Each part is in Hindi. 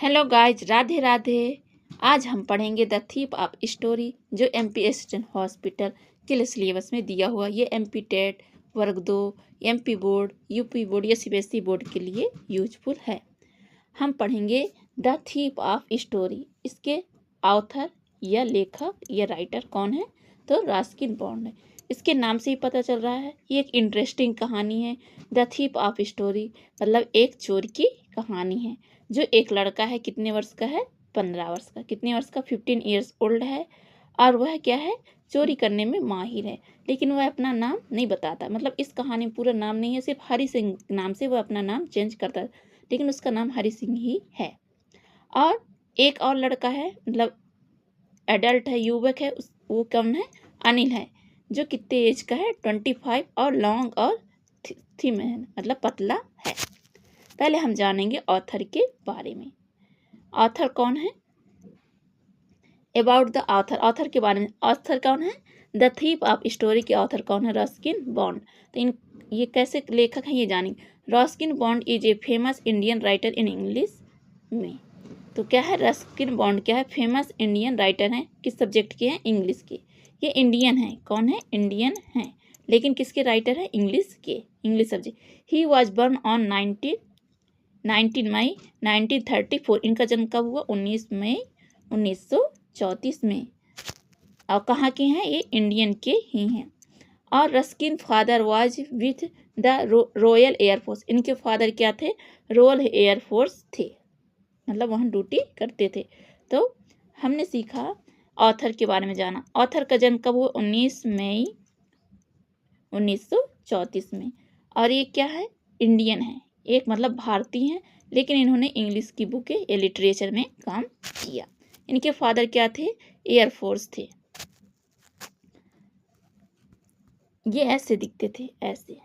Hello guys, Radhe Radhe. आज हम पढ़ेंगे द थीप ऑफ स्टोरी, जो एमपी असिस्टेंट हॉस्पिटल के लिए सिलेबस में दिया हुआ। ये एमपी टेट वर्ग 2, एमपी बोर्ड, यूपी बोर्ड या सीबीएसई बोर्ड के लिए यूजफुल है। हम पढ़ेंगे द थीप ऑफ स्टोरी। इसके ऑथर या लेखक या राइटर कौन है? तो रस्किन बॉन्ड है। इसके नाम से ही पता चल रहा है ये एक इंटरेस्टिंग कहानी है। द थीप ऑफ स्टोरी मतलब एक चोर की कहानी है। जो एक लड़का है, कितने वर्ष का है? 15 वर्ष का। कितने वर्ष का? 15 ईयर्स ओल्ड है। और वह क्या है? चोरी करने में माहिर है। लेकिन वह अपना नाम नहीं बताता। मतलब इस कहानी में पूरा नाम नहीं है, सिर्फ हरि सिंह नाम से वह अपना नाम चेंज करता है, लेकिन उसका नाम हरि सिंह ही है। और एक और लड़का है, मतलब एडल्ट है, युवक है, वो कौन है? अनिल है, जो कितने एज का है? 25 और लॉन्ग और थिन है, मतलब पतला है। पहले हम जानेंगे ऑथर के बारे में। ऑथर कौन है? About the author. ऑथर के बारे में। ऑथर कौन है? द थीप ऑफ स्टोरी के ऑथर कौन है? Ruskin bond. तो ये कैसे लेखक हैं ये जानेंगे। Ruskin bond is a famous Indian writer in English में। तो क्या है? रस्किन बॉन्ड क्या है? फेमस इंडियन राइटर हैं। किस सब्जेक्ट के हैं? इंग्लिश के। ये इंडियन है। कौन है? इंडियन है, लेकिन किसके राइटर है? इंग्लिश के, English subject. He was burn on 19 मई 1934। इनका जन्म कब हुआ? 19 मई 1934 में। और कहाँ के हैं? ये इंडियन के ही हैं। और Ruskin father was with the royal air force. इनके फादर क्या थे? रॉयल एयरफोर्स थे, मतलब वहाँ ड्यूटी करते थे। तो हमने सीखा ऑथर के बारे में जाना। ऑथर का जन्म कब हुआ? 19 मई 1934 में। और ये क्या है? इंडियन है, एक मतलब भारतीय हैं, लेकिन इन्होंने इंग्लिश की बुक या लिटरेचर में काम किया। इनके फादर क्या थे? एयरफोर्स थे। ये ऐसे दिखते थे, ऐसे।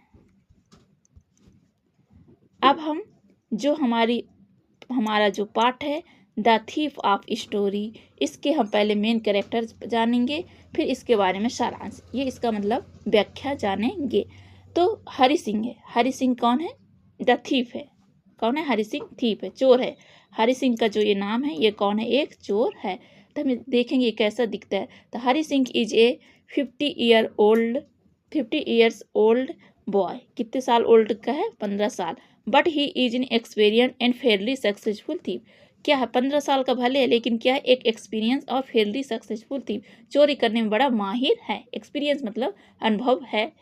अब हम जो हमारा जो पार्ट है द थीफ ऑफ स्टोरी, इसके हम पहले मेन कैरेक्टर्स जानेंगे, फिर इसके बारे में सारांश, ये इसका मतलब व्याख्या जानेंगे। तो हरि सिंह है। हरि सिंह कौन है? द थीफ है। कौन है? हरि सिंह थीफ है, चोर है। हरि सिंह का जो ये नाम है, ये कौन है? एक चोर है। तो हम देखेंगे कैसा दिखता है। तो Hari Singh is a 50 years old boy. कितने साल ओल्ड का है? 15 साल। But he is an experience and Fairlie successful thief. क्या है? 15 साल का भले है, लेकिन क्या है? एक एक्सपीरियंस और फेयरली सक्सेसफुल थीफ। चोरी करने में बड़ा माहिर है। एक्सपीरियंस मतलब अनुभव है।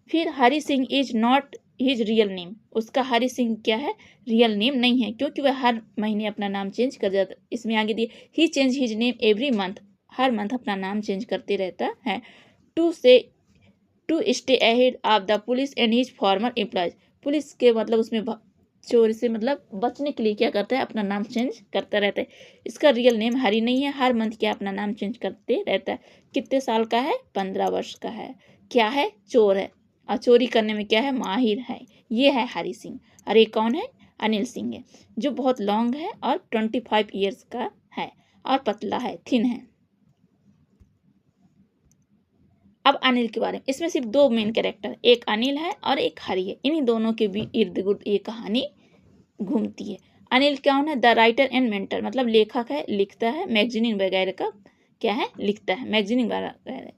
फिर Hari Singh is not his real name. उसका हरि सिंह क्या है? रियल नेम नहीं है, क्योंकि वह हर महीने अपना नाम चेंज कर जाता। इसमें आगे दिए ही change his name every month. हर मंथ अपना नाम चेंज करते रहता है। To stay ahead of the police and his former employers. Police के मतलब उसमें चोरी से मतलब बचने के लिए क्या करता है? अपना नाम चेंज करता रहता है। इसका रियल नेम हरी नहीं है। हर मंथ क्या अपना नाम चेंज करते रहता है। कितने साल का है? 15 वर्ष का है। क्या है? चोर है, और चोरी करने में क्या है? माहिर है। ये है हरि सिंह। और ये कौन है? अनिल सिंह है, जो बहुत लॉन्ग है और 25 ईयर्स का है और पतला है, थिन है। अब अनिल के बारे में। इसमें सिर्फ दो मेन कैरेक्टर, एक अनिल है और एक हरि है। इन्हीं दोनों के भी इर्द गिर्द ये कहानी घूमती है। अनिल कौन है? द राइटर एंड मेंटर, मतलब लेखक है, लिखता है, मैगजीनिंग वगैरह का क्या है? लिखता है, मैगजीनिंग वगैरह।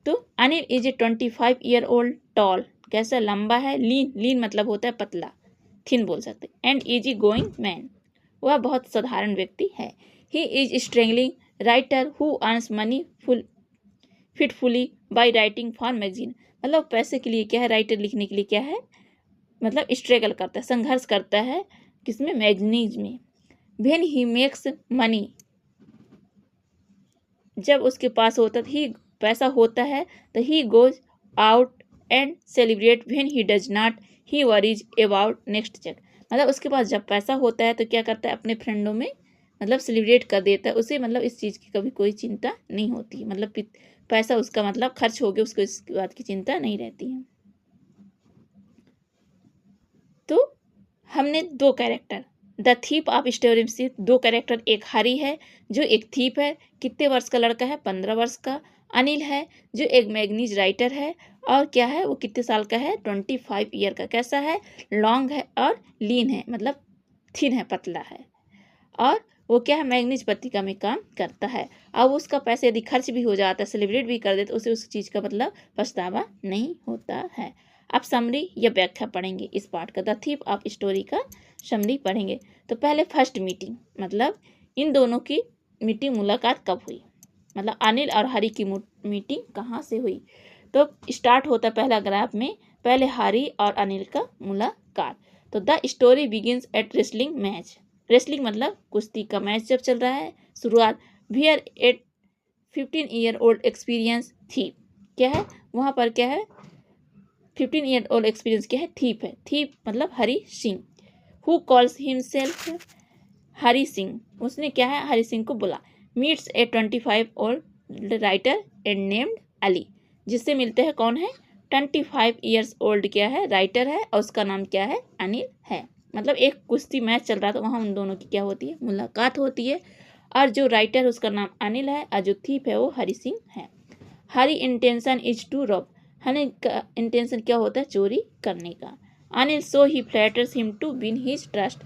तो Anil is a 25 year old tall. कैसा? लंबा है। लीन मतलब होता है पतला, थिन बोल सकते। एंड इजी गोइंग मैन, वह बहुत साधारण व्यक्ति है। He is struggling writer who earns money fitfully by writing for magazine. मतलब पैसे के लिए क्या है? राइटर लिखने के लिए क्या है? मतलब स्ट्रगल करता है, संघर्ष करता है। किसमें? मैगजीन्स में। व्हेन ही मेक्स मनी, जब उसके पास होता ही पैसा होता है, तो he goes out and celebrate. When he does not he worries about next cheque. मतलब उसके पास जब पैसा होता है तो क्या करता है? अपने फ्रेंडों में मतलब सेलिब्रेट कर देता है। उसे मतलब इस चीज़ की कभी कोई चिंता नहीं होती। मतलब पैसा उसका मतलब खर्च हो गया, उसको इसके बात की चिंता नहीं रहती है। तो हमने दो character the thief of story से दो कैरेक्टर, एक हरी है जो एक थीप है। कितने वर्ष का लड़का है? 15 वर्ष का। अनिल है जो एक मैगनीज राइटर है, और क्या है? वो कितने साल का है? 25 ईयर का। कैसा है? लॉन्ग है और लीन है, मतलब थिन है, पतला है। और वो क्या है, मैग्नीज पत्रिका में काम करता है। अब उसका पैसे यदि खर्च भी हो जाता है, सेलिब्रेट भी कर दे, तो उसे उस चीज़ का मतलब पछतावा नहीं होता है। अब समरी या व्याख्या पढ़ेंगे इस पार्ट का, द थीफ ऑफ स्टोरी का समरी पढ़ेंगे। तो पहले फर्स्ट मीटिंग, मतलब इन दोनों की मीटिंग मुलाकात कब हुई, मतलब अनिल और हरी की मीटिंग कहाँ से हुई। तो स्टार्ट होता है पहला ग्राफ में, पहले हरी और अनिल का मुलाकात। तो the story begins at wrestling match, wrestling मतलब कुश्ती का मैच जब चल रहा है, शुरुआत wear eight 15-year-old experience thief, क्या है वहाँ पर, क्या है 15-year-old एक्सपीरियंस, क्या है थीप है, थीप मतलब Hari Singh, who calls himself Hari Singh, उसने क्या है हरी सिंह को बोला, meets A 25-year-old writer and named Ali, जिससे मिलते हैं कौन है 25 years old क्या है राइटर है और उसका नाम क्या है अनिल है। मतलब एक कुश्ती मैच चल रहा था, वहाँ उन दोनों की क्या होती है मुलाकात होती है, और जो राइटर उसका नाम अनिल है और जो थीप है वो हरी सिंह है। Hari intention is to rob, हनी का इंटेंशन क्या होता है चोरी करने का। Anil so he flatters him to win his trust,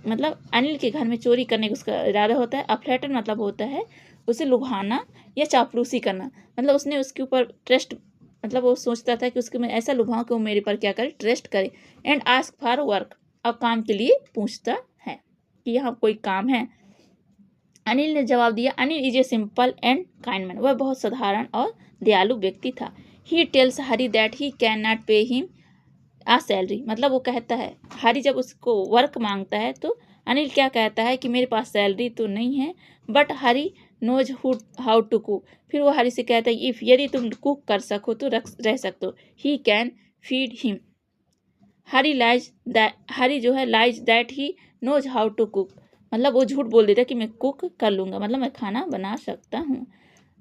मतलब अनिल के घर में चोरी करने का उसका इरादा होता है। अफ्लैटर मतलब होता है उसे लुभाना या चापलूसी करना, मतलब उसने उसके ऊपर ट्रस्ट, मतलब वो सोचता था कि उसके मैं ऐसा लुभाऊं कि वो मेरे पर क्या करे ट्रस्ट करे। एंड आस्क फॉर वर्क, और काम के लिए पूछता है कि यहाँ कोई काम है। अनिल ने जवाब दिया, Anil is a simple and kind man, वह बहुत साधारण और दयालु व्यक्ति था। He tells Hari that he can not pay him a salary, मतलब वो कहता है हरी जब उसको वर्क मांगता है तो अनिल क्या कहता है कि मेरे पास सैलरी तो नहीं है, but Hari knows how to cook, फिर वो हरी से कहता है इफ़ यदि तुम कुक कर सको तो रह सकते हो। He can feed him, Hari जो है lies that he knows how to cook, मतलब वो झूठ बोल देता है कि मैं कुक कर लूँगा, मतलब मैं खाना बना सकता हूँ।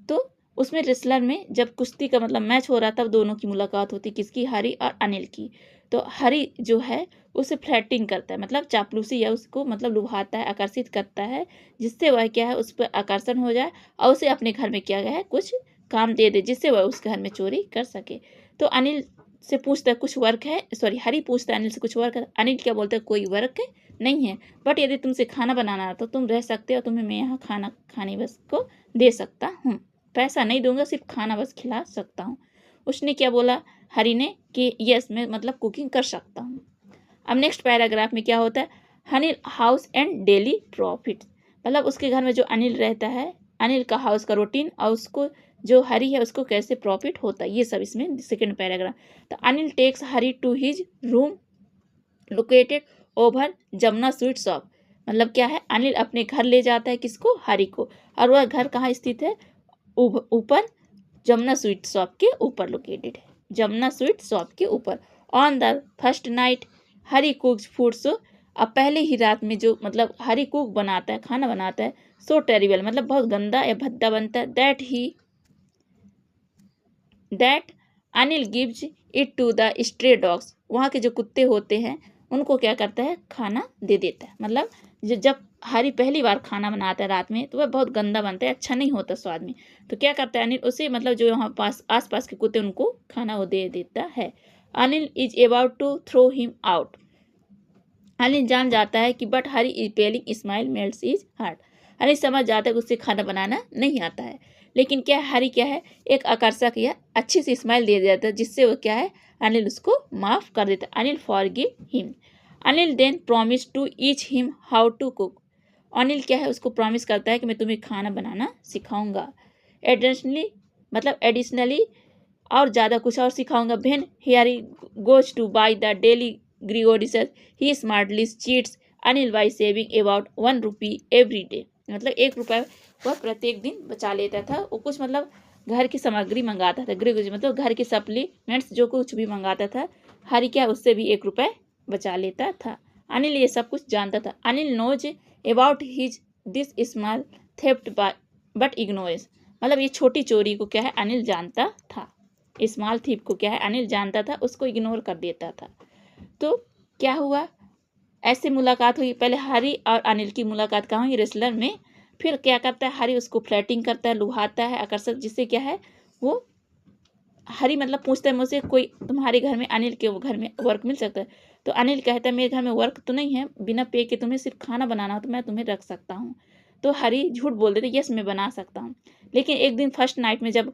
तो उसमें रेसलर में जब कुश्ती का मतलब मैच हो रहा था, तब दोनों की मुलाकात होती, किसकी हरी और अनिल की। तो हरी जो है उसे फ्लर्टिंग करता है, मतलब चापलूसी, या उसको मतलब लुभाता है, आकर्षित करता है, जिससे वह क्या है उस पर आकर्षण हो जाए और उसे अपने घर में क्या है कुछ काम दे दे, जिससे वह उस घर में चोरी कर सके। तो अनिल से पूछता है कुछ वर्क है, सॉरी हरी पूछता है अनिल से कुछ वर्क है, अनिल क्या बोलता है कोई वर्क नहीं है, बट यदि तुमसे खाना बनाना है तो तुम रह सकते हो, तुम्हें मैं यहाँ खाना खाने बस को दे सकता हूँ, पैसा नहीं दूंगा, सिर्फ खाना बस खिला सकता हूँ। उसने क्या बोला हरी ने कि यस मैं मतलब कुकिंग कर सकता हूँ। अब नेक्स्ट पैराग्राफ में क्या होता है, Anil house and daily profit, मतलब उसके घर में जो अनिल रहता है, अनिल का हाउस का रूटीन और उसको जो हरी है उसको कैसे प्रॉफिट होता है, ये सब इसमें सेकेंड पैराग्राफ। तो Anil takes Hari to his room located over Jamuna sweet shop, मतलब क्या है अनिल अपने घर ले जाता है किसको हरी को, और वह घर कहाँ स्थित है ऊपर जमुना स्वीट शॉप के ऊपर लोकेटेड है, जमुना स्वीट शॉप के ऊपर। On the first night Hari cooks food, so अब पहले ही रात में जो मतलब हरी कुक बनाता है खाना बनाता है, सो टेरिबल मतलब बहुत गंदा या भद्दा बनता है, that Anil gives it to the stray dogs, वहाँ के जो कुत्ते होते हैं उनको क्या करता है खाना दे देता है। मतलब जब हरी पहली बार खाना बनाता है रात में तो वह बहुत गंदा बनता है, अच्छा नहीं होता स्वाद में, तो क्या करता है अनिल उसे मतलब जो यहाँ पास आस पास के कुत्ते उनको खाना वो दे देता है। Anil is about to throw him out, Anil जान जाता है कि but Hari is appealing smile melts his heart, Anil समझ जाता है कि उससे खाना बनाना नहीं आता है, लेकिन क्या हरी क्या है एक आकर्षक या अच्छी सी स्माइल दे देता है, जिससे वो क्या है अनिल उसको माफ़ कर देता है। Anil forgive him, Anil then promise to each him how to cook, Anil क्या है उसको प्रॉमिस करता है कि मैं तुम्हें खाना बनाना सिखाऊंगा, एडिशनली और ज़्यादा कुछ और सिखाऊंगा। When Hari goes to buy the daily groceries he smartly cheats Anil by saving about 1 rupee every day, मतलब 1 रुपये वह प्रत्येक दिन बचा लेता था। वो कुछ मतलब घर की सामग्री मंगाता था, ग्रीगोरिस मतलब घर के सप्लीमेंट्स जो कुछ भी मंगाता था, हरी क्या उससे भी 1 रुपये बचा लेता था। अनिल ये सब कुछ जानता था। Anil knows about his this small theft but ignorance, मतलब ये छोटी चोरी को क्या है अनिल जानता था, स्मॉल थीप को क्या है अनिल जानता था, उसको इग्नोर कर देता था। तो क्या हुआ ऐसे मुलाकात हुई, पहले हरी और अनिल की मुलाकात कहाँ हुई रेसलर में। फिर क्या करता है हरी उसको फ्लर्टिंग करता है, लुभाता है, आकर्षक, जिससे क्या है वो हरी मतलब पूछता है मुझसे कोई तुम्हारे घर में अनिल के घर में वर्क मिल सकता है, तो अनिल कहता है मेरे घर में वर्क तो नहीं है, बिना पे के तुम्हें सिर्फ खाना बनाना हो तो मैं तुम्हें रख सकता हूँ। तो हरी झूठ बोल देते, यस मैं बना सकता हूँ। लेकिन एक दिन फर्स्ट नाइट में जब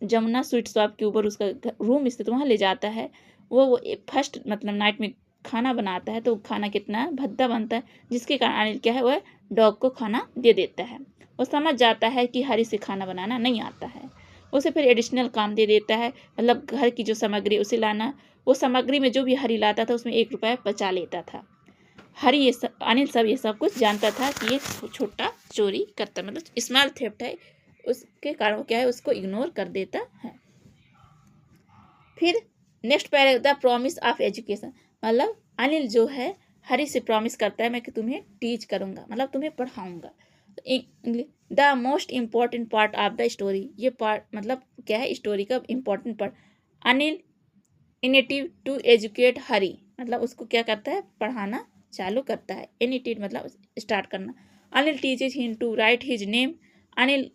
जमुना स्वीट शॉप के ऊपर उसका रूम स्थित वहाँ ले जाता है, वो फर्स्ट मतलब नाइट में खाना बनाता है, तो खाना कितना भद्दा बनता है, जिसके कारण अनिल क्या है वह डॉग को खाना दे देता है। वो समझ जाता है कि हरी से खाना बनाना नहीं आता है, उसे फिर एडिशनल काम दे देता है, मतलब घर की जो सामग्री उसे लाना। वो सामग्री में जो भी हरी लाता था उसमें 1 रुपया बचा लेता था। हरी अनिल सब ये सब कुछ जानता था कि ये छोटा चोरी करता मतलब स्मॉल थेफ्ट है, उसके कारण वो क्या है उसको इग्नोर कर देता है। फिर next paragraph the promise of education, मतलब अनिल जो है हरी से प्रॉमिस करता है मैं कि तुम्हें टीच करूंगा, मतलब तुम्हें पढ़ाऊंगा। The most important part of the story, ये पार्ट मतलब क्या है स्टोरी का important part. Anil initiative to educate Hari, मतलब उसको क्या करता है पढ़ाना चालू करता है। इनिटिव मतलब स्टार्ट करना। Anil teaches him to write his name, Anil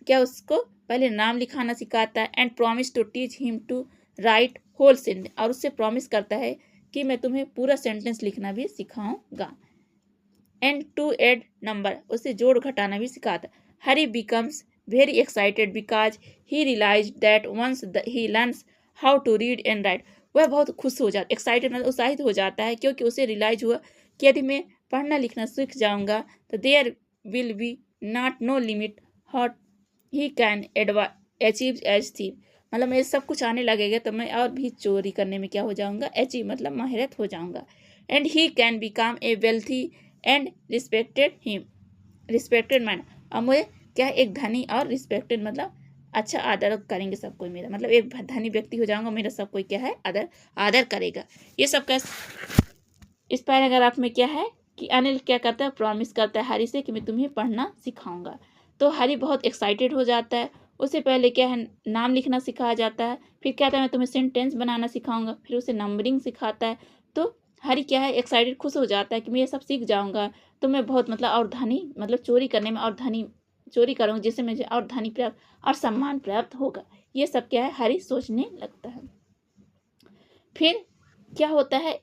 क्या उसको पहले नाम लिखाना सिखाता है। And promise to teach him to write whole sentence, और उससे प्रॉमिस करता है कि मैं तुम्हें पूरा सेंटेंस लिखना भी सिखाऊंगा। एंड टू एड नंबर, उसे जोड़ घटाना भी सिखाता है। Hari becomes very excited because he realise that once he learns how to read and write, वह बहुत खुश हो जाता, एक्साइटेड मतलब उत्साहित हो जाता है, क्योंकि उसे रियलाइज हुआ कि यदि मैं पढ़ना लिखना सीख जाऊंगा तो there will be not no limit what he can achieve as thief, मतलब मैं सब कुछ आने लगेगा तो मैं और भी चोरी करने में क्या हो जाऊंगा, अचीव मतलब माहिरत हो जाऊंगा। And he can become a wealthy and respected man, और मुझे क्या एक धनी और रिस्पेक्टेड मतलब अच्छा आदर करेंगे सब कोई मेरा, मतलब एक धनी व्यक्ति हो जाऊंगा, मेरा सब कोई क्या है आदर करेगा। ये सब का इस पैराग्राफ में क्या है कि अनिल क्या करता है प्रॉमिस करता है हरी से कि मैं तुम्हें पढ़ना सिखाऊंगा। तो हरी बहुत एक्साइटेड हो जाता है, उससे पहले क्या है नाम लिखना सिखाया जाता है, फिर कहता है मैं तुम्हें सेंटेंस बनाना सिखाऊंगा, फिर उसे नंबरिंग सिखाता है। तो हरी क्या है एक्साइटेड खुश हो जाता है कि मैं ये सब सीख जाऊंगा तो मैं बहुत मतलब और धनी मतलब चोरी करने में और धनी चोरी करूँगा जिससे मुझे और धनी प्राप्त और सम्मान प्राप्त होगा। ये सब क्या है हरी सोचने लगता है। फिर क्या होता है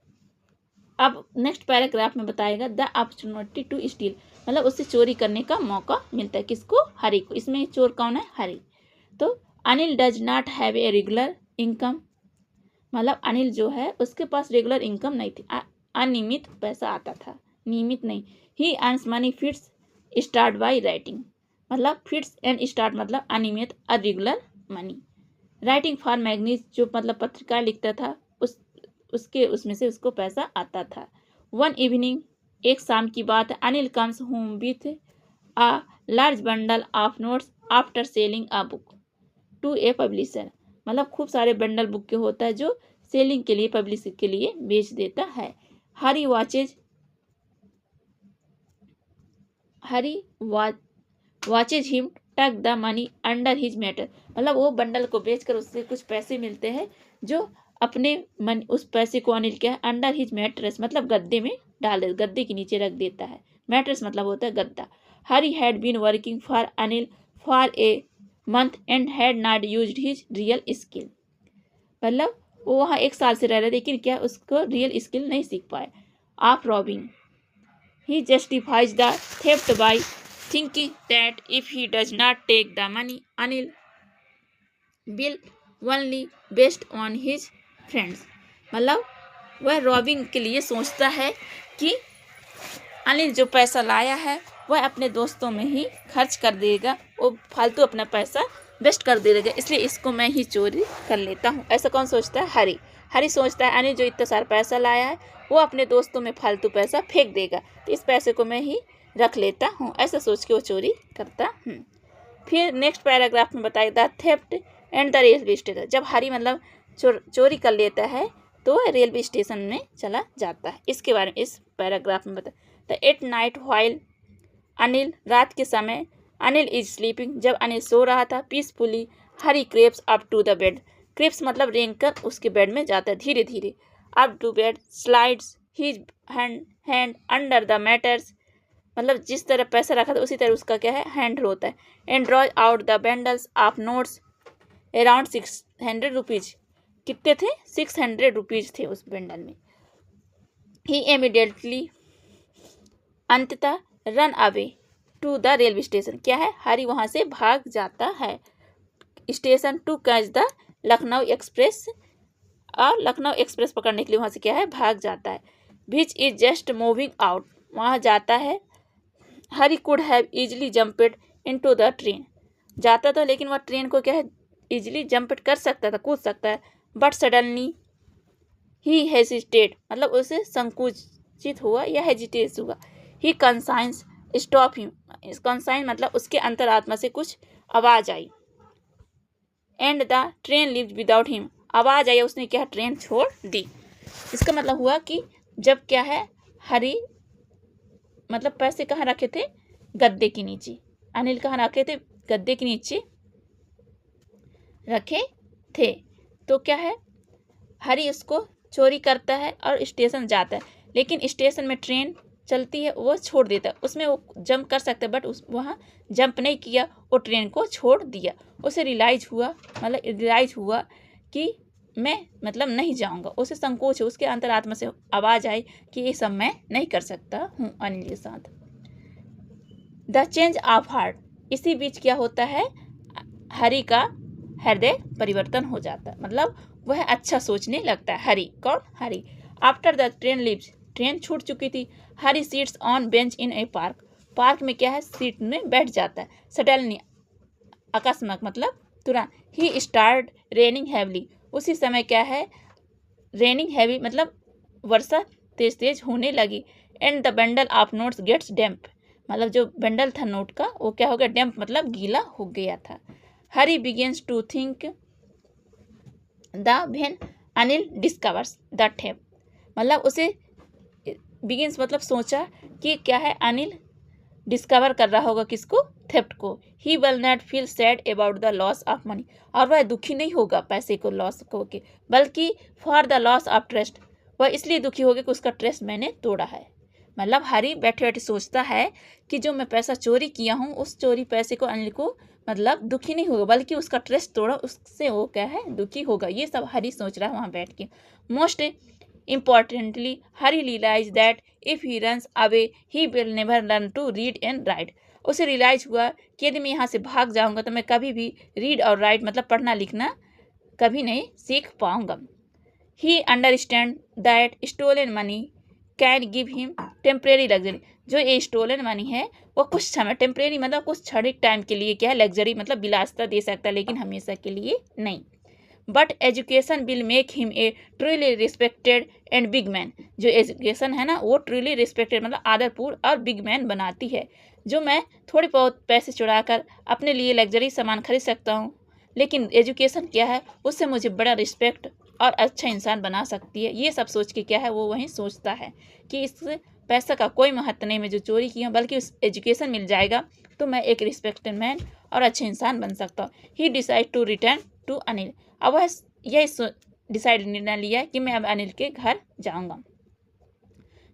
अब नेक्स्ट पैराग्राफ में बताएगा द अपॉर्चुनिटी टू स्टील, मतलब उससे चोरी करने का मौका मिलता है, किसको हरी को। इसमें चोर कौन है हरी। तो Anil does not have a regular income, मतलब अनिल जो है उसके पास रेगुलर इनकम नहीं थी, अनियमित पैसा आता था, नियमित नहीं। ही earns money fits start by writing, मतलब फिट्स एंड स्टार्ट मतलब अनियमित अरेगुलर मनी। राइटिंग फॉर मैगजीन जो मतलब पत्रिका लिखता था उसके उसमें से उसको पैसा आता था। वन इवनिंग एक शाम की बात है, Anil comes home with a large bundle of notes after selling a book to a publisher, मतलब खूब सारे बंडल बुक के होता है जो सेलिंग के लिए पब्लिश के लिए बेच देता है। हरी वाचेज हिम टक the money under his matter, मतलब वो बंडल को बेचकर उससे कुछ पैसे मिलते हैं जो अपने मन उस पैसे को अनिल क्या है अंडर हिज मैट्रेस मतलब गद्दे में डाल दे, गद्दे के नीचे रख देता है। मैट्रेस मतलब होता है गद्दा। Hari had been working for Anil for a month and had not used his real skill, मतलब वो वहाँ 1 साल से रह रहे लेकिन क्या उसको रियल स्किल नहीं सीख पाए। Of robbing he justifies the theft by thinking that if he does not take the money, Anil will only based on his friends, मतलब वह रॉबिंग के लिए सोचता है कि अनिल जो पैसा लाया है वह अपने दोस्तों में ही खर्च कर देगा, वो फालतू अपना पैसा वेस्ट कर देगा, इसलिए इसको मैं ही चोरी कर लेता हूँ। ऐसा कौन सोचता है हरी। हरी सोचता है अनिल जो इतना सारा पैसा लाया है वो अपने दोस्तों में फालतू पैसा फेंक देगा, तो इस पैसे को मैं ही रख लेता हूँ, ऐसा सोच के वो चोरी करता हूँ। फिर नेक्स्ट पैराग्राफ में बताएगा the theft and the railway station, जब हरी मतलब चोरी कर लेता है तो रेलवे स्टेशन में चला जाता है, इसके बारे में इस पैराग्राफ में बताया। The at night while Anil, रात के समय अनिल इज स्लीपिंग, जब अनिल सो रहा था peacefully Hari creeps up to the bed, creeps मतलब रेंग कर उसके बेड में जाता है धीरे धीरे। Up to bed slides his hand under the mattress, मतलब जिस तरह पैसा रखा था उसी तरह उसका क्या है हैंडल होता है। And draw out the bundles of notes around 600 rupees, कितने थे 600 रुपीज थे उस बंडल में। ही इमीडिएटली अंततः run away to the railway station. क्या है, हरी वहां से भाग जाता है station to catch the Lucknow express, और लखनऊ एक्सप्रेस पकड़ने के लिए वहां से क्या है, भाग जाता है। Which is just moving out, वहां जाता है। Hari could have easily jumped into the train, जाता था लेकिन वह ट्रेन को क्या है, इजिली जंपेड कर सकता था, कूद सकता है। बट सडनली ही हेजिटेट, मतलब उसे संकुचित हुआ या हेजिटेट हुआ। He conscience stop him, conscience मतलब उसके अंतरात्मा से कुछ आवाज आई। And the train leaved without him, आवाज आई, उसने क्या, ट्रेन छोड़ दी। इसका मतलब हुआ कि जब क्या है, हरी मतलब पैसे कहाँ रखे थे, गद्दे के नीचे। अनिल कहाँ रखे थे, गद्दे के नीचे रखे थे। तो क्या है, हरी उसको चोरी करता है और स्टेशन जाता है, लेकिन स्टेशन में ट्रेन चलती है, वो छोड़ देता है। उसमें वो जंप कर सकता है, बट वहाँ जंप नहीं किया, वो ट्रेन को छोड़ दिया। उसे रियलाइज हुआ कि मैं मतलब नहीं जाऊंगा। उसे संकोच है, उसके अंतरात्मा से आवाज आई कि ये सब मैं नहीं कर सकता हूँ अनिल के साथ। द चेंज ऑफ हार्ट, इसी बीच क्या होता है, हरी का हृदय परिवर्तन हो जाता है, मतलब वह अच्छा सोचने लगता है। हरी, कौन, Hari. After the train leaves, train छूट चुकी थी। Hari sits on bench in a park, park में क्या है, सीट में बैठ जाता है। सडनली, अकस्मात मतलब तुरंत। ही स्टार्ट रेनिंग हैवली, उसी समय क्या है, रेनिंग हैवी मतलब वर्षा तेज तेज होने लगी। And the bundle of notes gets damp, मतलब जो बंडल था नोट का वो क्या हो गया, डैम्प मतलब गीला हो गया था। Hari begins to think the when Anil discovers the theft, मतलब उसे बिगिंस मतलब सोचा कि क्या है, अनिल डिस्कवर कर रहा होगा किसको, थेफ्ट को। He will not feel sad about the loss of money, और वह दुखी नहीं होगा पैसे को लॉस को के, बल्कि for the loss of trust, वह इसलिए दुखी होगा कि उसका ट्रस्ट मैंने तोड़ा है। मतलब हरी बैठे बैठे सोचता है कि जो मैं पैसा चोरी किया हूँ, उस चोरी पैसे को अनिल को मतलब दुखी नहीं होगा, बल्कि उसका ट्रस्ट तोड़ा, उससे वो क्या है, दुखी होगा। ये सब हरी सोच रहा है वहाँ बैठ के। Most importantly, Harry realized that if he runs away, he will never learn to read and write. उसे रियलाइज हुआ कि यदि मैं यहाँ से भाग जाऊंगा तो मैं कभी भी रीड और राइट मतलब पढ़ना लिखना कभी नहीं सीख पाऊंगा। He understand that stolen money can give him temporary luxury, जो ये स्टोलन मनी है वो कुछ समय, टेम्परेरी मतलब कुछ क्षणिक टाइम के लिए क्या है, लग्जरी मतलब विलासिता दे सकता है, लेकिन हमेशा के लिए नहीं। But education will make him a truly respected and big man, जो एजुकेशन है ना वो ट्रूली रिस्पेक्टेड मतलब आदरपूर्ण और बिग मैन बनाती है। जो मैं थोड़ी बहुत पैसे चुराकर अपने लिए लग्जरी सामान खरीद सकता हूँ, लेकिन एजुकेशन क्या है, उससे मुझे बड़ा रिस्पेक्ट और अच्छा इंसान बना सकती है। ये सब सोच के क्या है, वो वहीं सोचता है कि इस पैसा का कोई महत्व नहीं, मैं जो चोरी किया, बल्कि उस एजुकेशन मिल जाएगा तो मैं एक रिस्पेक्टेड मैन और अच्छे इंसान बन सकता हूँ। He decide to return to Anil, अब वह यह डिसाइड निर्णय लिया कि मैं अब अनिल के घर जाऊंगा।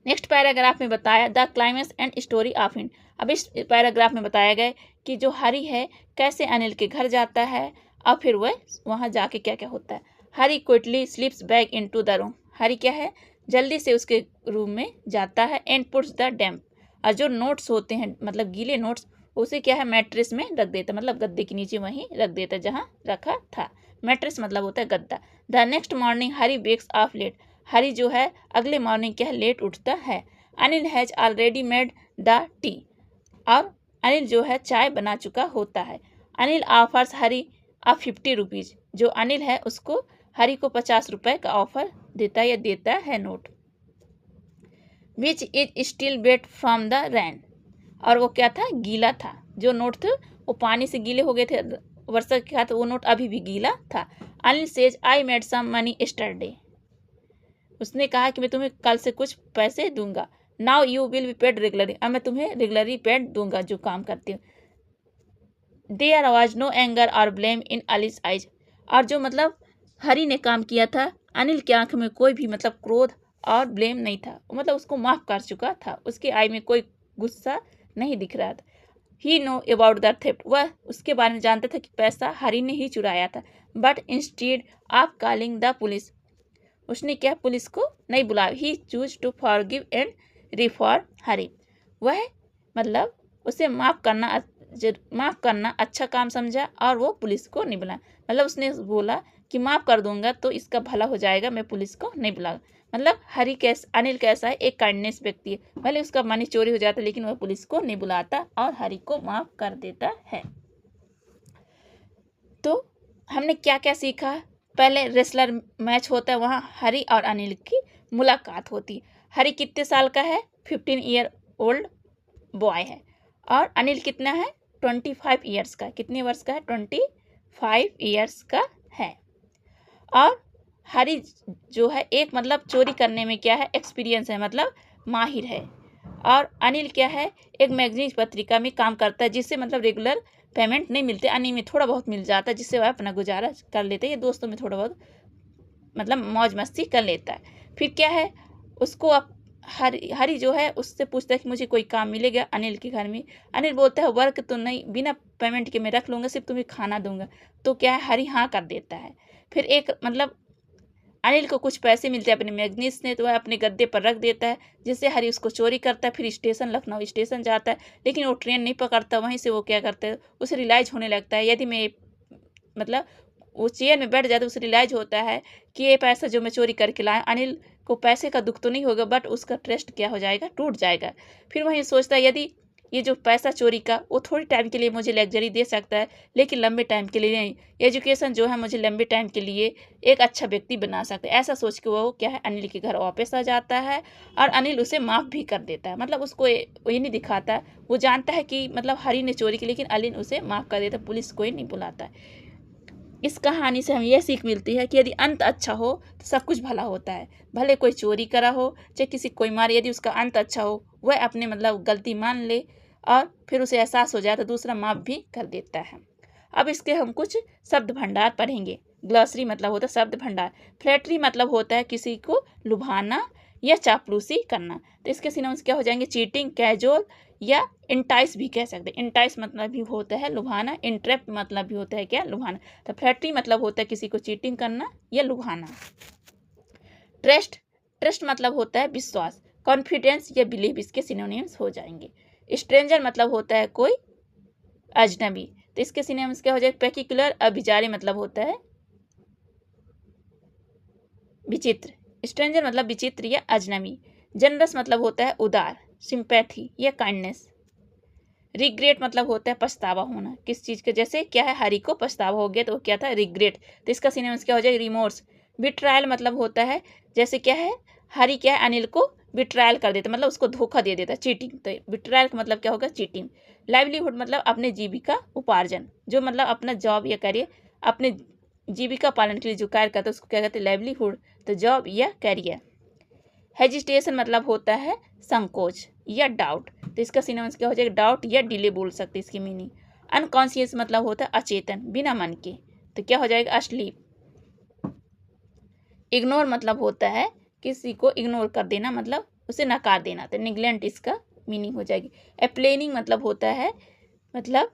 नेक्स्ट पैराग्राफ में बताया the climax and story of hint. अब इस पैराग्राफ में बताया गया कि जो हरी है कैसे अनिल के घर जाता है और फिर वह वहाँ जाके क्या क्या होता है। Hari quickly slips back into the room, Hari क्या है, जल्दी से उसके रूम में जाता है। एंड पुट्स द डैम्प, और जो नोट्स होते हैं मतलब गीले नोट्स, उसे क्या है, मैट्रेस में रख देता, मतलब गद्दे के नीचे वहीं रख देता जहाँ रखा था। मैट्रेस मतलब होता है गद्दा। The next morning Hari wakes of late, Hari जो है अगले मॉर्निंग क्या है, लेट उठता है। Anil has already made the tea, और अनिल जो है चाय बना चुका होता है। Anil offers Hari of 50 rupees, जो अनिल है उसको हरी को 50 रुपये का ऑफर देता है या देता है note. Which is still wet from the rain, और वो क्या था, गीला था। जो नोट थे वो पानी से गीले हो गए थे, वर्षा के साथ वो नोट अभी भी गीला था। Anil says I made some money yesterday, उसने कहा कि मैं तुम्हें कल से कुछ पैसे दूंगा। Now you will be paid regularly, अब मैं तुम्हें रेगुलरली पेड दूंगा जो काम करती हूँ। देयर वाज नो एंगर और ब्लेम इन अनिल्स आइज, और जो मतलब हरी ने काम किया था, अनिल की आंख में कोई भी मतलब क्रोध और ब्लेम नहीं था, मतलब उसको माफ कर चुका था, उसके आई में कोई गुस्सा नहीं दिख रहा था। ही नो अबाउट द थेफ्ट, वह उसके बारे में जानता था कि पैसा हरी ने ही चुराया था। But instead of calling the police, उसने क्या पुलिस को नहीं बुलाया। ही चूज टू फॉरगिव एंड रिफॉर हरी, वह मतलब उसे माफ़ करना अच्छा काम समझा और वो पुलिस को नहीं बुलाया। मतलब उसने बोला कि माफ़ कर दूंगा तो इसका भला हो जाएगा, मैं पुलिस को नहीं बुलाऊंगा। मतलब अनिल कैसा है, एक काइंडनेस व्यक्ति है। भले उसका मनी चोरी हो जाता लेकिन वह पुलिस को नहीं बुलाता और हरी को माफ़ कर देता है। तो हमने क्या क्या सीखा। पहले रेसलर मैच होता है, वहाँ हरी और अनिल की मुलाकात होती। हरी कितने साल का है, 15 ईयर ओल्ड बॉय है। और अनिल कितना है, 25 ईयर्स का। कितने वर्ष का है, 25 ईयर्स का है। और हरी जो है एक मतलब चोरी करने में क्या है, एक्सपीरियंस है, मतलब माहिर है। और अनिल क्या है, एक मैगजीन पत्रिका में काम करता है, जिससे मतलब रेगुलर पेमेंट नहीं मिलते, अनियमित थोड़ा बहुत मिल जाता है, जिससे वह अपना गुजारा कर लेते हैं। ये दोस्तों में थोड़ा बहुत मतलब मौज मस्ती कर लेता है। फिर क्या है, उसको अब हरी जो है उससे पूछता है कि मुझे कोई काम मिलेगा अनिल के घर में। अनिल बोलता है वर्क तो नहीं, बिना पेमेंट के मैं रख लूँगा, सिर्फ तुम्हें खाना दूंगा। तो क्या है, हरी हाँ कर देता है। फिर एक मतलब अनिल को कुछ पैसे मिलते हैं अपने मैग्नीस ने, तो वह अपने गद्दे पर रख देता है, जिससे हरी उसको चोरी करता है। फिर लखनऊ स्टेशन जाता है, लेकिन वो ट्रेन नहीं पकड़ता। वहीं से वो क्या करता है, उसे रियलाइज होने लगता है, यदि मैं मतलब वो चेयर में बैठ जाता है, उसे रियलाइज होता है कि ये पैसा जो मैं चोरी करके लाया, अनिल को पैसे का दुख तो नहीं होगा, बट उसका ट्रस्ट क्या हो जाएगा, टूट जाएगा। फिर वहीं सोचता है यदि ये जो पैसा चोरी का वो थोड़ी टाइम के लिए मुझे लग्जरी दे सकता है, लेकिन लंबे टाइम के लिए नहीं। एजुकेशन जो है मुझे लंबे टाइम के लिए एक अच्छा व्यक्ति बना सकता है। ऐसा सोच के वो क्या है, अनिल के घर वापस आ जाता है और अनिल उसे माफ़ भी कर देता है। मतलब उसको ये नहीं दिखाता, वो जानता है कि मतलब हरी ने चोरी की, लेकिन अनिल उसे माफ़ कर देता, पुलिस कोई नहीं बुलाता। इस कहानी से हमें यह सीख मिलती है कि यदि अंत अच्छा हो तो सब कुछ भला होता है। भले कोई चोरी करा हो, चाहे किसी कोई मारे, यदि उसका अंत अच्छा हो, वह अपने मतलब गलती मान ले और फिर उसे एहसास हो जाए तो दूसरा माफ़ भी कर देता है। अब इसके हम कुछ शब्द भंडार पढ़ेंगे। ग्लॉसरी मतलब होता है शब्द भंडार। फ्लैटरी मतलब होता है किसी को लुभाना या चापलूसी करना। तो इसके सिनोनिम्स क्या हो जाएंगे, चीटिंग, कैजुअल या इंटाइस भी कह सकते हैं। इंटाइस मतलब भी होता है लुभाना, इंट्रैप मतलब भी होता है क्या, लुभाना। तो फ्लैटरी मतलब होता है किसी को चीटिंग करना या लुभाना। ट्रस्ट मतलब होता है विश्वास, कॉन्फिडेंस या बिलीव, इसके सिनोनिम्स हो जाएंगे। स्ट्रेंजर मतलब होता है कोई अजनबी, तो इसके सिनोनिम्स क्या हो जाएगा, पेक्यूलर, अभिजारी मतलब होता है विचित्र। स्ट्रेंजर मतलब विचित्र या अजनबी। जनरस मतलब होता है उदार, सिंपैथी या काइंडनेस। रिग्रेट मतलब होता है पछतावा होना किस चीज़ का, जैसे क्या है, हरी को पछतावा हो गया तो वो क्या था, रिग्रेट। तो इसका सिनोनिम्स क्या हो जाएगा, रिमोर्स। बिट्रायल मतलब होता है जैसे क्या है, हरी क्या है, अनिल को बिट्रायल कर देता, मतलब उसको धोखा दे देता, चीटिंग। तो बिट्रायल का मतलब क्या होगा, चीटिंग। लाइवलीहुड मतलब अपने जीविका उपार्जन, जो मतलब अपना जॉब या करियर, अपने जीविका पालन के लिए जो कार्य करता है उसको क्या कहते हैं, लाइवलीहुड। तो जॉब या करियर। हेजिटेशन मतलब होता है संकोच या डाउट, तो इसका सिनोनिम्स क्या हो जाएगा, डाउट या डिले बोल सकते हैं इसकी मीनिंग। अनकॉन्शियस मतलब होता है अचेतन, बिना मन के, तो क्या हो जाएगा, अस्लीप। इग्नोर मतलब होता है किसी को इग्नोर कर देना, मतलब उसे नकार देना, तो निग्लेक्ट इसका मीनिंग हो जाएगी। अप्लेनिंग मतलब होता है मतलब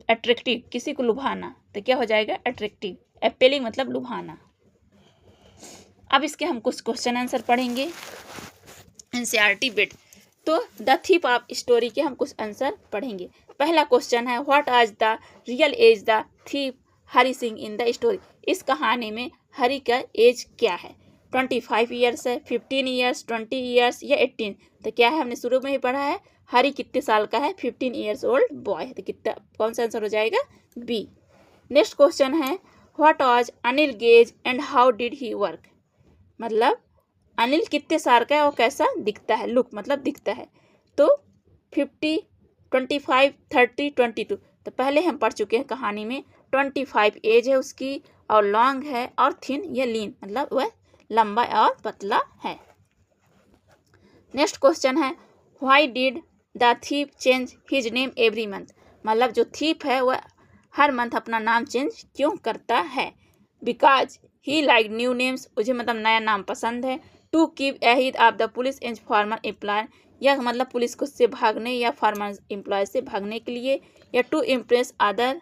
अट्रैक्टिव, किसी को लुभाना, तो क्या हो जाएगा, अट्रैक्टिव। अपेलिंग मतलब लुभाना। अब इसके हम कुछ क्वेश्चन आंसर पढ़ेंगे एनसीईआरटी बिट। तो द थीप ऑफ स्टोरी के हम कुछ आंसर पढ़ेंगे। पहला क्वेश्चन है, what as the real age the thief Hari Singh in the story. इस कहानी में हरी का एज क्या है, 25 ईयर्स है, 15 ईयर्स, 20 ईयर्स या 18। तो क्या है, हमने शुरू में ही पढ़ा है हरी कितने साल का है, 15 ईयर्स ओल्ड बॉय है, तो कितना कौन सा आंसर हो जाएगा, बी। नेक्स्ट क्वेश्चन है, what was Anil gauge and how did he work. मतलब अनिल कितने साल का है और कैसा दिखता है, लुक मतलब दिखता है। तो 50, 25, 30, 22। तो पहले हम पढ़ चुके हैं कहानी में 25 एज है उसकी, और लॉन्ग है और थिन या लीन मतलब वह लंबा और पतला है। नेक्स्ट क्वेश्चन है, why did the thief change his name every month. मतलब जो थीप है वह हर मंथ अपना नाम चेंज क्यों करता है। Because he like new names, मुझे मतलब नया नाम पसंद है। To keep ahead of the police and former employ, या मतलब पुलिस को से भागने या फार्मर एम्प्लॉय से भागने के लिए। या टू इम्प्रेस अदर,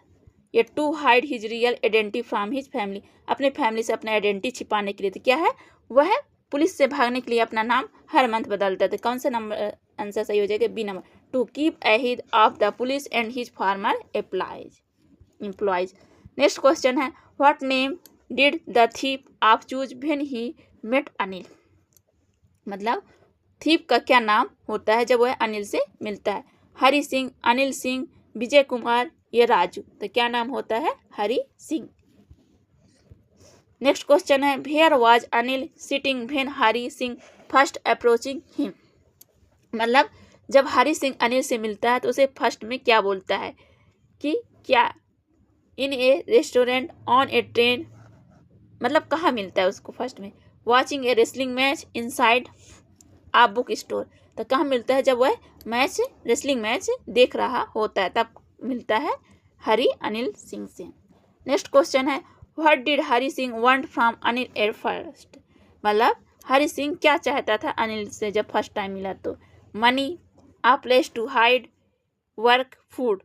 या to hide his real identity from his family, अपने फैमिली से अपना आइडेंटिटी छिपाने के लिए। तो क्या है, वह पुलिस से भागने के लिए अपना नाम हर मंथ बदलता था। कौन सा नंबर आंसर सही हो जाएगा? B number, to keep ahead of the police and his former employers. Next question है, what name did the thief of choose when he met Anil? मतलब थीप का क्या नाम होता है जब वह अनिल से मिलता है? हरि सिंह, अनिल सिंह, विजय कुमार या राजू? तो क्या नाम होता है? हरि सिंह। नेक्स्ट क्वेश्चन है, where was Anil sitting when Hari Singh first approaching him? मतलब जब हरि सिंह अनिल से मिलता है तो उसे फर्स्ट में क्या बोलता है कि क्या in a restaurant, on a train? मतलब कहाँ मिलता है उसको फर्स्ट में? Watching a wrestling match, inside a book store? तो कहाँ मिलता है? जब वह रेसलिंग मैच देख रहा होता है तब मिलता है हरि अनिल सिंह से। नेक्स्ट क्वेश्चन है, what did Hari Singh want from Anil at first? मतलब हरि सिंह क्या चाहता था अनिल से जब फर्स्ट टाइम मिला? तो money, a place to hide, work, food?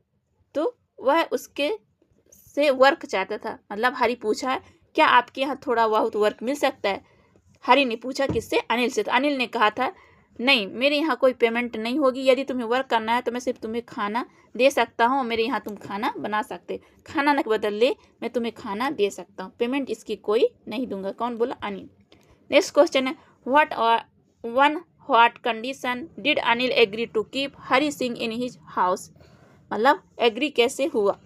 तो वह उसके से वर्क चाहता था। मतलब हरि पूछा क्या आपके यहाँ थोड़ा बहुत वर्क मिल सकता है? हरि ने पूछा किससे? अनिल से। तो अनिल ने कहा था नहीं, मेरे यहाँ कोई पेमेंट नहीं होगी, यदि तुम्हें वर्क करना है तो मैं सिर्फ तुम्हें खाना दे सकता हूँ, मेरे यहाँ तुम खाना बना सकते, खाना न के बदले मैं तुम्हें खाना दे सकता हूँ, पेमेंट इसकी कोई नहीं दूंगा। कौन बोला? अनिल। नेक्स्ट क्वेश्चन है, what condition did Anil agree to keep Hari Singh in his house? मतलब एग्री कैसे हुआ?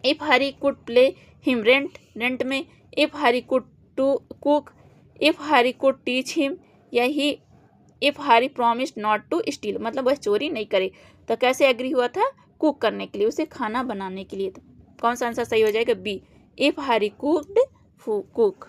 If Hari could play him rent में, if Hari could to cook, if Hari could teach him, या he if Hari promise not to steal? मतलब वह चोरी नहीं करे। तो कैसे एग्री हुआ था? कुक करने के लिए, उसे खाना बनाने के लिए। तो कौन सा आंसर सही हो जाएगा? B, if Hari cooked cook.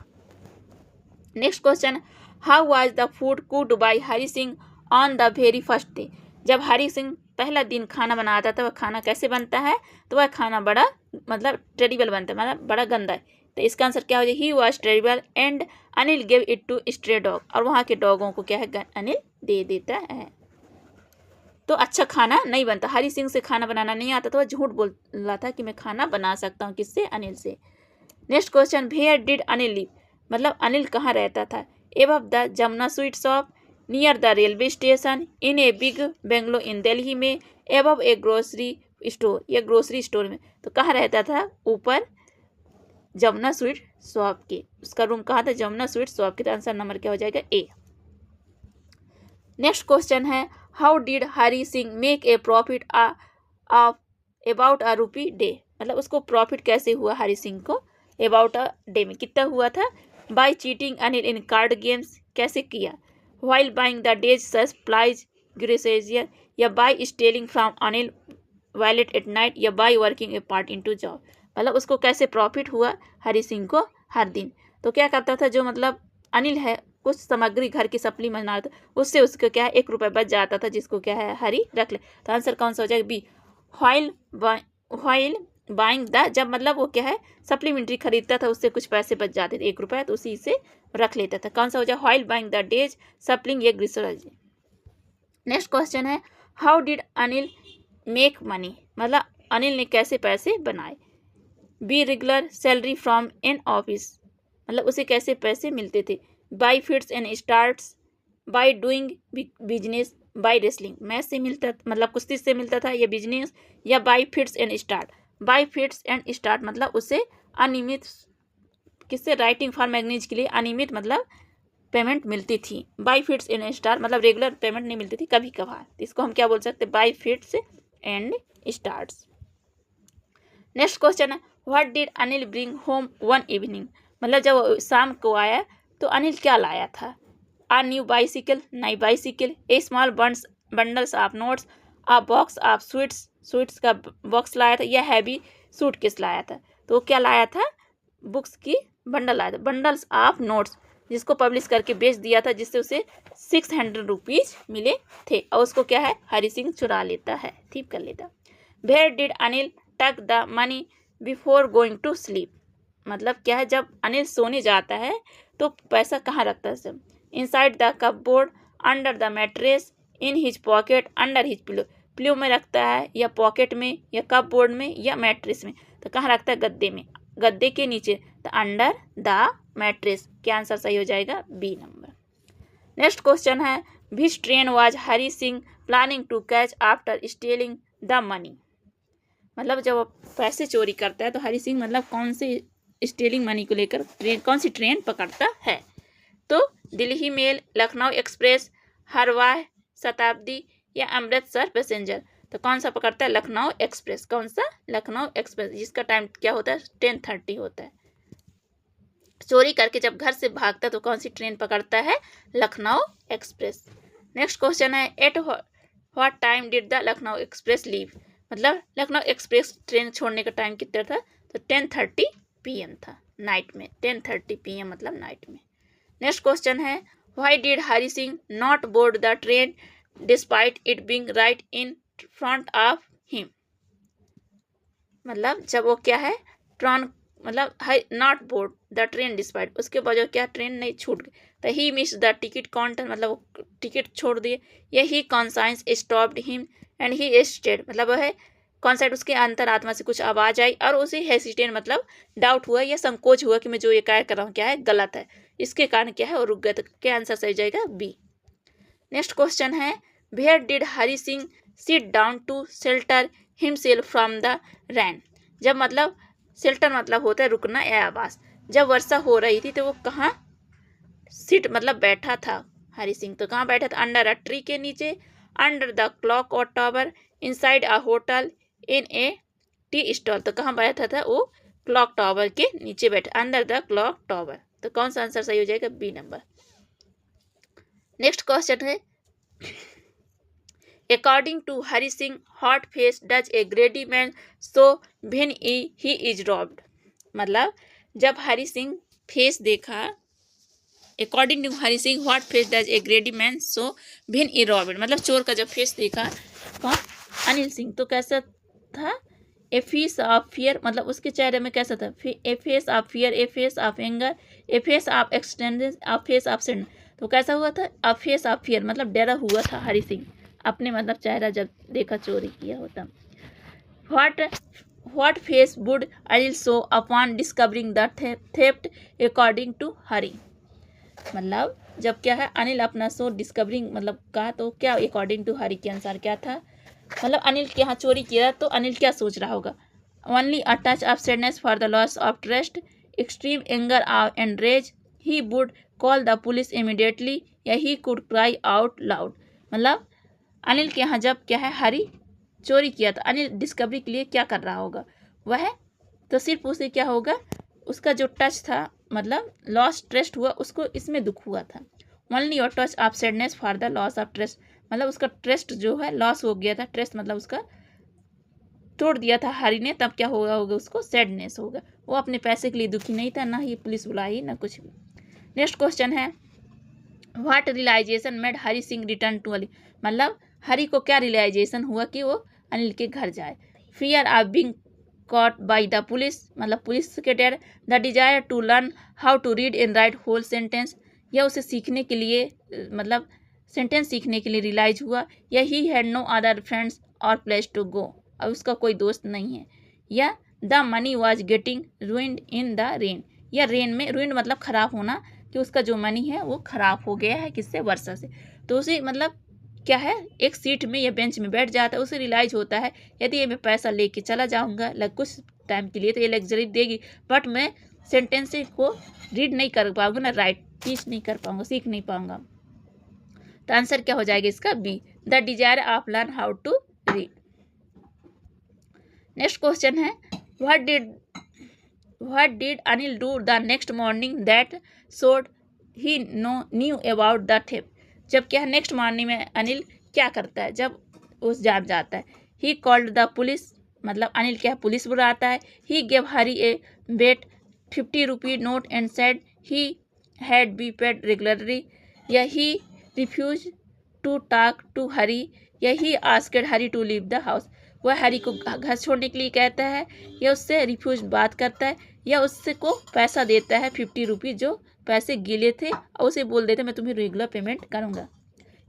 Next question, how was the food cooked by Hari Singh on the very first day? जब हरि सिंह पहला दिन खाना बनाता था वह खाना कैसे बनता है? तो वह खाना बड़ा मतलब टेरिबल बनता है, मतलब बड़ा गंदा है। तो इसका आंसर क्या हो जाएगा? He was terrible and Anil give it to stray dog. और वहाँ के डॉगों को क्या है? अनिल दे देता है। तो अच्छा खाना नहीं बनता। हरि सिंह से खाना बनाना नहीं आता तो वह झूठ बोल रहा था कि मैं खाना बना सकता हूँ। किससे? अनिल से। Next question, where did Anil live? मतलब अनिल कहाँ रहता था? Above the Jamuna sweet shop, near the railway station, in a big bungalow in Delhi में, एबव ए ग्रोसरी स्टोर, या ग्रोसरी स्टोर में? तो कहाँ रहता था? ऊपर जमुना स्वीट शॉप के। उसका रूम कहाँ था? जमुना स्वीट शॉप के। तो आंसर नंबर क्या हो जाएगा? ए। नेक्स्ट क्वेश्चन है, how did Hari Singh make a profit of about a rupee day? मतलब उसको प्रॉफिट कैसे हुआ हरि सिंह को अबाउट अ डे में? कितना हुआ था? By cheating Anil in card games? कैसे किया? While buying the day's supplies groceries, या by stealing from Anil wallet at night, या by working a part into job? मतलब उसको कैसे प्रॉफिट हुआ हरि सिंह को हर दिन? तो क्या करता था, जो मतलब अनिल है कुछ सामग्री घर की सप्ली बना था, उससे उसको क्या है 1 रुपये बच जाता था, जिसको क्या है हरि रख ले। तो आंसर कौन सा हो जाएगा? बी, व्हाइल बाइंग द, जब मतलब वो क्या है सप्लीमेंट्री खरीदता था उससे कुछ पैसे बच जाते थे 1 रुपया, तो उसी से रख लेता था। कौन सा हो जाए? While buying the day's supplies a groceries. Next question है, how did Anil make money? मतलब अनिल ने कैसे पैसे बनाए? B, regular salary from an office, मतलब उसे कैसे पैसे मिलते थे? By fits and starts, by doing business, by wrestling? Match से मिलता मतलब कुश्ती से मिलता था, या बिजनेस, या bye fits and start? Bye fits and start मतलब उसे अनियमित, किससे? राइटिंग फॉर मैगनीज के लिए अनियमित मतलब पेमेंट मिलती थी। बाय फिट्स एंड स्टार्ट मतलब रेगुलर पेमेंट नहीं मिलती थी, कभी कभार। इसको हम क्या बोल सकते? By fits and starts. Next question है, what did Anil bring home one evening? मतलब जब शाम को आया तो अनिल क्या लाया था? आ न्यू बाइसिकल, नई bicycle, a small bundles of notes, a box of sweets का बॉक्स लाया था, या हैवी सूटकेस लाया था? तो वो क्या लाया था? बुक्स की बंडल लाया था, बंडल्स ऑफ नोट्स, जिसको पब्लिश करके बेच दिया था, जिससे उसे 600 रुपीज मिले थे, और उसको क्या है हरि सिंह चुरा लेता है, ठीक कर लेता। Where did Anil tuck the money before going to sleep? मतलब क्या है, जब अनिल सोने जाता है तो पैसा कहाँ रखता है? सब inside the cupboard, under the mattress, in his pocket, under his pillow? Pillow में रखता है, या पॉकेट में, या कपबोर्ड में, या मैट्रेस में? तो कहाँ रखता है? गद्दे में। गद्दे के नीचे, तो अंडर द मैट्रेस। क्या आंसर सही हो जाएगा? B number. नेक्स्ट क्वेश्चन है, which train was Hari Singh planning to catch after stealing the money. मतलब जब वो पैसे चोरी करता है तो हरी सिंह मतलब कौन से स्टीलिंग मनी को लेकर कौन सी ट्रेन पकड़ता है? तो दिल्ली मेल, लखनऊ एक्सप्रेस, हरवाह शताब्दी या अमृतसर पैसेंजर। तो कौन सा पकड़ता है? लखनऊ एक्सप्रेस। कौन सा? लखनऊ एक्सप्रेस, जिसका टाइम क्या होता है? 10:30 होता है। चोरी करके जब घर से भागता है तो कौन सी ट्रेन पकड़ता है? लखनऊ एक्सप्रेस। नेक्स्ट क्वेश्चन है, at what time did the Lucknow express leave. मतलब लखनऊ एक्सप्रेस ट्रेन छोड़ने का टाइम कितना था? तो 10:30 PM था, नाइट में। 10:30 PM मतलब नाइट में। नेक्स्ट क्वेश्चन है, why did Hari Singh not board the train despite it being right in front of him. मतलब जब वो क्या है, ट्रॉन मतलब not board the train despite, उसके वजह क्या ट्रेन नहीं छूट गई। तो he miss the ticket counter, मतलब वो टिकट छोड़ दिए। या he conscience stopped him and he stayed, मतलब वह है कॉन्साइट, उसके अंतरात्मा से कुछ आवाज आई और उसे हेसिटेट मतलब डाउट हुआ या संकोच हुआ कि मैं जो ये कार्य कर रहा हूँ क्या है, गलत है। इसके कारण क्या है, वो रुक गया। तो क्या आंसर सही जाएगा? बी। नेक्स्ट क्वेश्चन है, where did Hari Singh sit down to shelter himself from the rain. जब मतलब शेल्टर मतलब होता है रुकना या आवास। जब वर्षा हो रही थी तो वो कहाँ सिट मतलब बैठा था हरी सिंह? तो कहाँ बैठा था? अंडर अ ट्री के नीचे, अंडर द क्लॉक और tower, inside a hotel, in A tea stall. तो कहाँ बैठा था वो? क्लॉक टावर के नीचे बैठा, अंडर द क्लॉक टावर। तो कौन सा आंसर सही हो जाएगा? B number. नेक्स्ट क्वेश्चन है, according to Hari Singh what face does a greedy man so when he is robbed. मतलब जब हरी सिंह फेस देखा, according to Hari Singh what face does a greedy man so when he robbed, मतलब चोर का जब फेस देखा कौन? अनिल सिंह, तो कैसा था? ए फेस ऑफ फियर, मतलब उसके चेहरे में कैसा था? A face of fear, a face of anger, a face of acceptance, a face of sand. तो कैसा हुआ था? अ फेस ऑफ फियर, मतलब डरा हुआ था हरी सिंह अपने मतलब चेहरा जब देखा चोरी किया होता। What face would Anil show upon discovering the theft according to Hari. मतलब जब क्या है, अनिल अपना शो डिस्कवरिंग मतलब कहा, तो क्या अकॉर्डिंग टू हरी के अनुसार क्या था? मतलब अनिल के यहाँ चोरी किया तो अनिल क्या सोच रहा होगा? Only a touch of sadness for the loss of trust, extreme anger and rage, he would call the police immediately, या he could cry out loud. मतलब अनिल के यहाँ जब क्या है हरी चोरी किया था, अनिल डिस्कवरी के लिए क्या कर रहा होगा? वह तो सिर्फ उसे क्या होगा, उसका जो टच था मतलब लॉस ट्रस्ट हुआ, उसको इसमें दुख हुआ था। Only your touch of sadness for the loss of trust, मतलब उसका ट्रस्ट जो है लॉस हो गया था, ट्रस्ट मतलब उसका तोड़ दिया था हरी ने, तब क्या होगा उसको सैडनेस होगा। वो अपने पैसे के लिए दुखी नहीं था, ना ही पुलिस बुलाई ना कुछ भी। नेक्स्ट क्वेश्चन है, what realisation made Hari Singh return to Ali. मतलब हरी को क्या रियलाइजेशन हुआ कि वो अनिल के घर जाए? Fear of being caught by the police, मतलब पुलिस के डर। The desire to learn how to read and write whole sentence, या उसे सीखने के लिए मतलब सेंटेंस सीखने के लिए रियलाइज हुआ। या he had no other friends और प्लेस टू गो, और उसका कोई दोस्त नहीं है। या the money was getting ruined in the rain, या रेन में, रूइंड मतलब खराब होना, कि उसका जो मनी है वो खराब हो गया है किससे? वर्षा से। तो उसे मतलब क्या है, एक सीट में या बेंच में बैठ जाता है, उसे रियलाइज होता है यदि ये मैं पैसा लेके चला जाऊंगा कुछ टाइम के लिए तो ये लग्जरी देगी, बट मैं सेंटेंस को रीड नहीं कर पाऊंगा ना, राइट टीच नहीं कर पाऊंगा, सीख नहीं पाऊंगा। तो आंसर क्या हो जाएगा इसका? B, the desire of learn how to read. Next question है, what did Anil do the next morning that showed he knew about the theft. जब क्या है नेक्स्ट मॉर्निंग में अनिल क्या करता है जब उस जान जाता है? ही कॉल्ड द पुलिस, मतलब अनिल क्या पुलिस बुलाता है। He gave Hari a wet 50 rupee note and said he had be paid regularly. या he refuse to talk to Hari, या he asked Hari to leave the house. वह हरी को घर छोड़ने के लिए कहता है, या उससे रिफ्यूज बात करता है, या उससे को पैसा देता है 50 रुपी, जो पैसे गिले थे, और उसे बोल देते मैं तुम्हें रेगुलर पेमेंट करूँगा।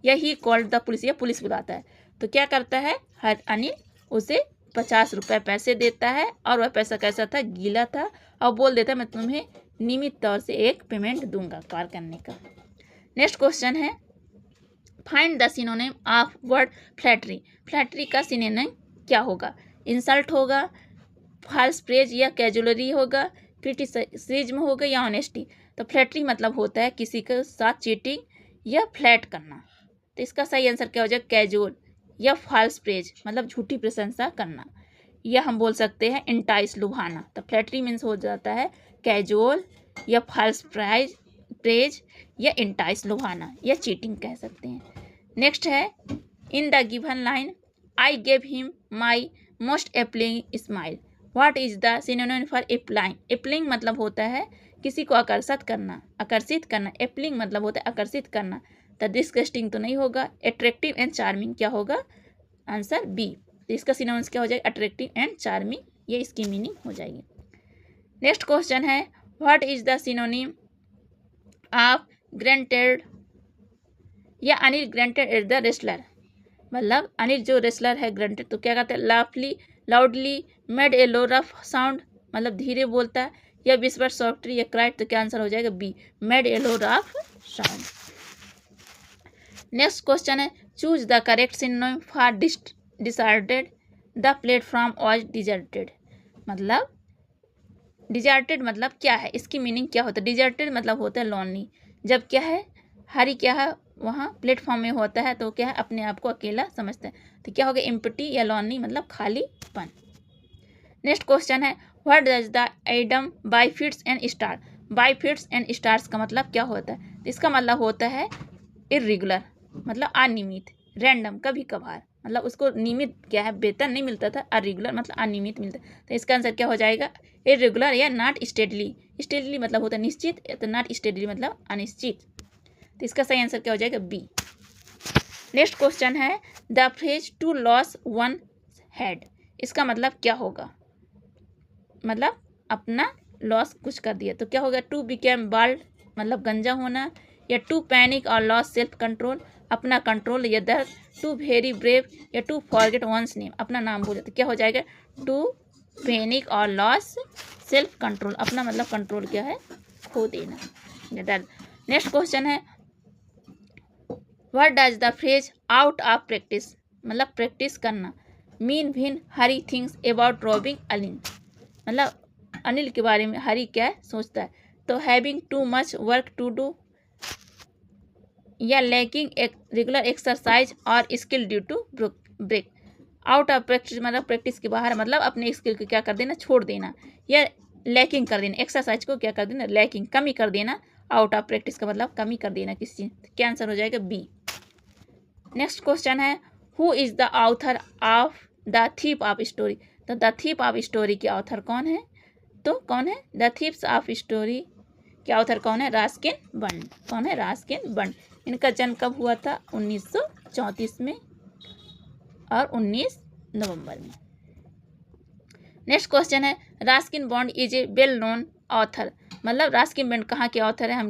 या ही कॉल्ड द पुलिस, या पुलिस बुलाता है। तो क्या करता है अनिल? उसे 50 रुपये पैसे देता है और वह पैसा कैसा था, गीला था, और बोल देता है मैं तुम्हें नियमित तौर से एक पेमेंट दूंगा कार करने का। नेक्स्ट क्वेश्चन है find the synonym of word flattery. Flattery का सिनोनिम क्या होगा? इंसल्ट होगा, फॉल्स प्रेज या कैजुअलरी होगा, क्रिटिसिज्म होगा या ऑनेस्टी। तो फ्लैटरी मतलब होता है किसी के साथ चीटिंग या फ्लैट करना। तो इसका सही आंसर क्या हो जाएगा? कैजुअल या फॉल्स प्रेज मतलब झूठी प्रशंसा करना, या हम बोल सकते हैं इंटाइस लुभाना। तो फ्लैटरी मीन्स हो जाता है कैजुअल या फॉल्स प्रेज या इंटाइस लुभाना या चीटिंग कह सकते हैं। नेक्स्ट है in the given line I gave him my most appealing smile, what is the synonym for appealing. Appealing मतलब होता है किसी को आकर्षित करना। एप्लिंग मतलब होता है आकर्षित करना। तो डिस्गस्टिंग तो नहीं होगा। अट्रैक्टिव एंड चार्मिंग क्या होगा? Answer B. तो इसका सिनोनिम्स क्या हो जाएगा? अट्रैक्टिव एंड चार्मिंग, ये इसकी मीनिंग हो जाएगी। नेक्स्ट क्वेश्चन है what is the synonym of grunted या Anil grunted is the wrestler. मतलब अनिल जो रेसलर है ग्रांटेड, तो क्या कहते हैं? Laughingly, loudly, made a low rough sound मतलब धीरे बोलता है, या विस्पर सॉफ्टली या क्राइड। तो क्या आंसर हो जाएगा? B, made a low rough sound. Next question है choose the correct synonym for disordered. The platform was deserted. मतलब डिजर्टेड मतलब क्या है? इसकी मीनिंग क्या होता है? डिजर्टेड मतलब होता है लोनली। जब क्या है हरी क्या है वहाँ प्लेटफॉर्म में होता है तो क्या है अपने आप को अकेला समझता है। तो क्या हो गया? एम्प्टी या लोनली मतलब खालीपन। नेक्स्ट क्वेश्चन है what does the Adam bye fits and star. Bye fits and stars का मतलब क्या होता है? इसका मतलब होता है इर्रेगुलर मतलब अनियमित, रैंडम कभी कभार, मतलब उसको नियमित क्या है वेतन नहीं मिलता था, अरेगुलर मतलब अनियमित मिलता। तो इसका आंसर क्या हो जाएगा? इर्रेगुलर या नॉट स्टेडली। स्टेडली मतलब होता है निश्चित, तो नॉट स्टेडली मतलब अनिश्चित। तो इसका सही आंसर क्या हो जाएगा? बी। नेक्स्ट क्वेश्चन है the phrase to lose one head. इसका मतलब क्या होगा? मतलब अपना लॉस कुछ कर दिया। तो क्या होगा? टू बिकेम बाल्ड मतलब गंजा होना, या टू पैनिक और लॉस सेल्फ कंट्रोल अपना कंट्रोल या दर्द, टू वेरी ब्रेव या टू फॉरगेट वंस नेम अपना नाम भूल। तो क्या हो जाएगा? टू पैनिक और लॉस सेल्फ कंट्रोल अपना मतलब कंट्रोल क्या है? खो देना या दर्द। नेक्स्ट क्वेश्चन है what does the phrase out of practice मतलब प्रैक्टिस करना mean when Hari things about robbing Anil. मतलब अनिल के बारे में हरी क्या सोचता है? तो having too much work to do, या लैकिंग रेगुलर एक्सरसाइज और skill due to break. Out of practice मतलब प्रैक्टिस के बाहर मतलब अपने स्किल को क्या कर देना? छोड़ देना, या लैकिंग कर देना, एक्सरसाइज को क्या कर देना? लैकिंग कमी कर देना। आउट ऑफ प्रैक्टिस का मतलब कमी कर देना किसी चीज। क्या आंसर हो जाएगा? बी। नेक्स्ट क्वेश्चन है who is the author of the thief of story. तो द थीफ ऑफ स्टोरी के ऑथर कौन है? तो कौन है? द थीफ्स ऑफ स्टोरी के ऑथर कौन है? रस्किन बंड। कौन है? रस्किन बंड। इनका जन्म कब हुआ था? 1934 में और 19 नवंबर में। नेक्स्ट क्वेश्चन है Ruskin bond is a well known author. मतलब रस्किन बॉन्ड कहाँ के ऑथर है? हम